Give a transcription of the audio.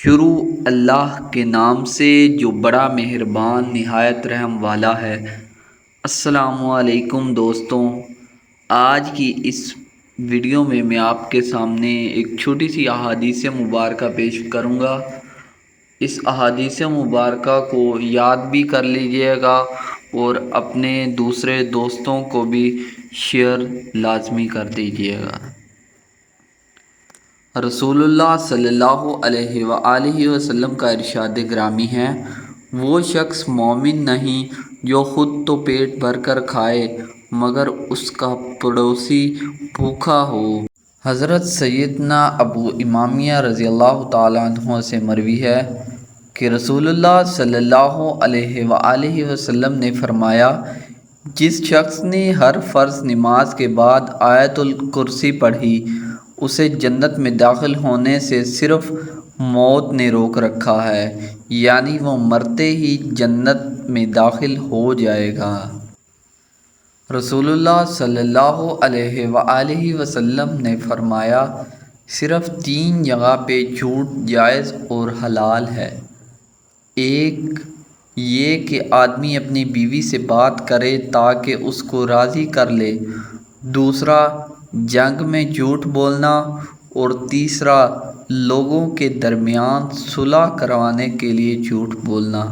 شروع اللہ کے نام سے جو بڑا مہربان نہایت رحم والا ہے۔ السلام علیکم دوستوں، آج کی اس ویڈیو میں میں آپ کے سامنے ایک چھوٹی سی احادیث مبارکہ پیش کروں گا۔ اس احادیث مبارکہ کو یاد بھی کر لیجئے گا اور اپنے دوسرے دوستوں کو بھی شیئر لازمی کر دیجئے گا۔ رسول اللہ صلی اللہ علیہ وآلہ وسلم کا ارشاد گرامی ہے، وہ شخص مومن نہیں جو خود تو پیٹ بھر کر کھائے مگر اس کا پڑوسی بھوکا ہو۔ حضرت سیدنا ابو امامیہ رضی اللہ تعالیٰ عنہ سے مروی ہے کہ رسول اللہ صلی اللہ علیہ وآلہ وسلم نے فرمایا، جس شخص نے ہر فرض نماز کے بعد آیت الکرسی پڑھی، اسے جنت میں داخل ہونے سے صرف موت نے روک رکھا ہے، یعنی وہ مرتے ہی جنت میں داخل ہو جائے گا۔ رسول اللہ صلی اللہ علیہ وآلہ وسلم نے فرمایا، صرف 3 جگہ پہ جھوٹ جائز اور حلال ہے۔ ایک یہ کہ آدمی اپنی بیوی سے بات کرے تاکہ اس کو راضی کر لے، دوسرا جنگ میں جھوٹ بولنا، اور تیسرا لوگوں کے درمیان صلح کروانے کے لیے جھوٹ بولنا۔